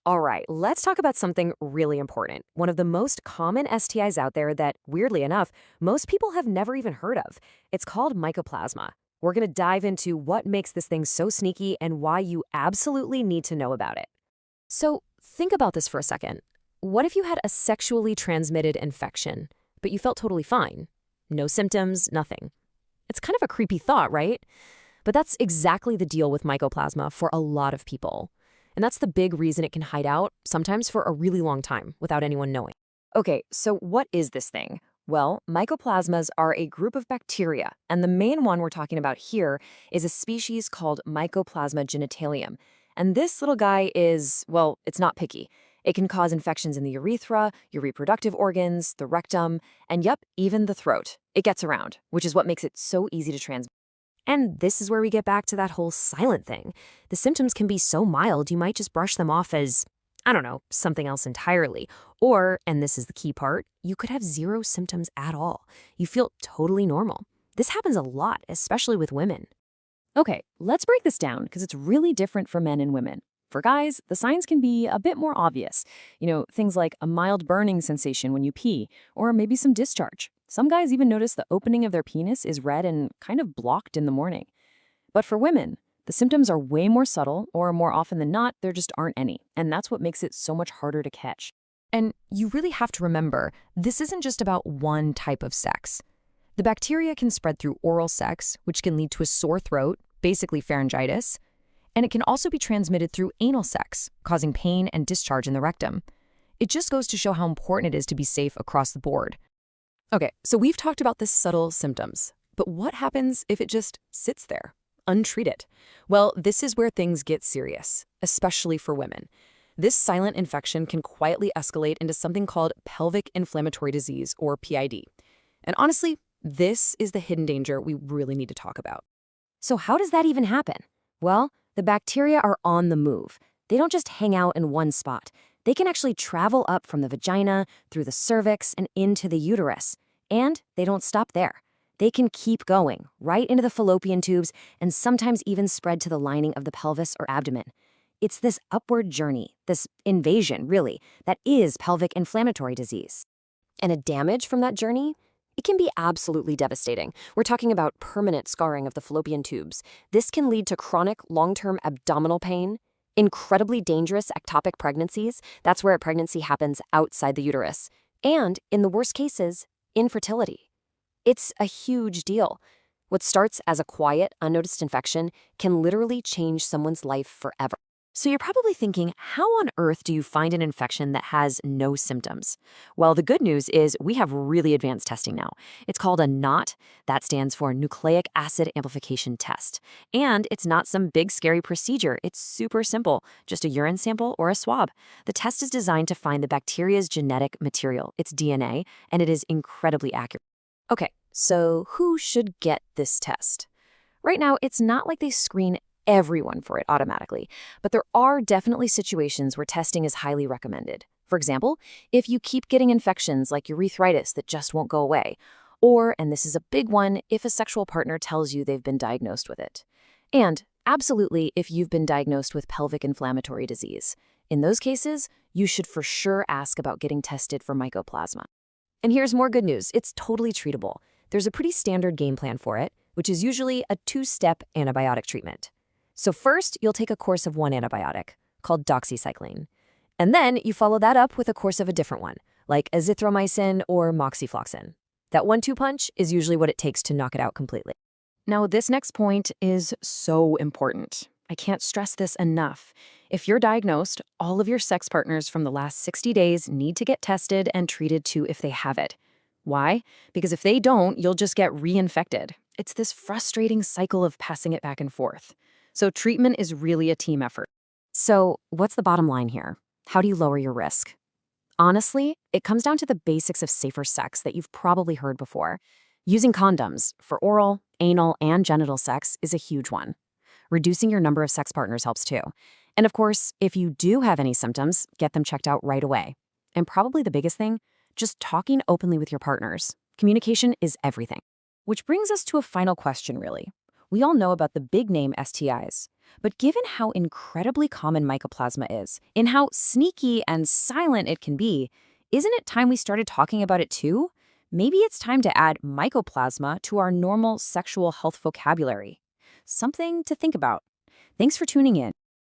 All right, let's talk about something really important. One of the most common STIs out there that, weirdly enough, most people have never even heard of. It's called mycoplasma. We're going to dive into what makes this thing so sneaky and why you absolutely need to know about it. So, think about this for a second. What if you had a sexually transmitted infection, but you felt totally fine? No symptoms, nothing. It's kind of a creepy thought, right? But that's exactly the deal with mycoplasma for a lot of people. And that's the big reason it can hide out, sometimes for a really long time, without anyone knowing. Okay, so what is this thing? Well, mycoplasmas are a group of bacteria, and the main one we're talking about here is a species called Mycoplasma genitalium. And this little guy is, well, it's not picky. It can cause infections in the urethra, your reproductive organs, the rectum, and yep, even the throat. It gets around, which is what makes it so easy to transmit. And this is where we get back to that whole silent thing. The symptoms can be so mild, you might just brush them off as, I don't know, something else entirely. Or, and this is the key part, you could have zero symptoms at all. You feel totally normal. This happens a lot, especially with women. Okay, let's break this down because it's really different for men and women. For guys, the signs can be a bit more obvious. Things like a mild burning sensation when you pee, or maybe some discharge. Some guys even notice the opening of their penis is red and kind of blocked in the morning. But for women, the symptoms are way more subtle, or more often than not, there just aren't any. And that's what makes it so much harder to catch. And you really have to remember, this isn't just about one type of sex. The bacteria can spread through oral sex, which can lead to a sore throat, basically pharyngitis, and it can also be transmitted through anal sex, causing pain and discharge in the rectum. It just goes to show how important it is to be safe across the board. Okay, so we've talked about the subtle symptoms, but what happens if it just sits there, untreated? Well, this is where things get serious, especially for women. This silent infection can quietly escalate into something called pelvic inflammatory disease, or PID. And honestly, this is the hidden danger we really need to talk about. So how does that even happen? Well, the bacteria are on the move. They don't just hang out in one spot. They can actually travel up from the vagina, through the cervix, and into the uterus. And they don't stop there. They can keep going, right into the fallopian tubes, and sometimes even spread to the lining of the pelvis or abdomen. It's this upward journey, this invasion, really, that is pelvic inflammatory disease. And a damage from that journey? It can be absolutely devastating. We're talking about permanent scarring of the fallopian tubes. This can lead to chronic, long-term abdominal pain, incredibly dangerous ectopic pregnancies. That's where a pregnancy happens outside the uterus. And, in the worst cases, infertility. It's a huge deal. What starts as a quiet, unnoticed infection can literally change someone's life forever. So you're probably thinking, how on earth do you find an infection that has no symptoms? Well, the good news is we have really advanced testing now. It's called a NOT. That stands for Nucleic Acid Amplification Test. And it's not some big scary procedure. It's super simple, just a urine sample or a swab. The test is designed to find the bacteria's genetic material, its DNA, and it is incredibly accurate. Okay, so who should get this test? Right now, it's not like they screen everyone for it automatically, but there are definitely situations where testing is highly recommended. For example, if you keep getting infections like urethritis that just won't go away, or, and this is a big one, if a sexual partner tells you they've been diagnosed with it. And absolutely, if you've been diagnosed with pelvic inflammatory disease. In those cases, you should for sure ask about getting tested for mycoplasma. And here's more good news. It's totally treatable. There's a pretty standard game plan for it, which is usually a 2-step antibiotic treatment. So first, you'll take a course of one antibiotic, called doxycycline. And then you follow that up with a course of a different one, like azithromycin or moxifloxacin. That 1-2 punch is usually what it takes to knock it out completely. Now, this next point is so important. I can't stress this enough. If you're diagnosed, all of your sex partners from the last 60 days need to get tested and treated too if they have it. Why? Because if they don't, you'll just get reinfected. It's this frustrating cycle of passing it back and forth. So treatment is really a team effort. So what's the bottom line here? How do you lower your risk? Honestly, it comes down to the basics of safer sex that you've probably heard before. Using condoms for oral, anal, and genital sex is a huge one. Reducing your number of sex partners helps too. And of course, if you do have any symptoms, get them checked out right away. And probably the biggest thing, just talking openly with your partners. Communication is everything. Which brings us to a final question, really. We all know about the big name STIs, But given how incredibly common mycoplasma is, and how sneaky and silent it can be, isn't it time we started talking about it too? Maybe it's time to add mycoplasma to our normal sexual health vocabulary. Something to think about. Thanks for tuning in.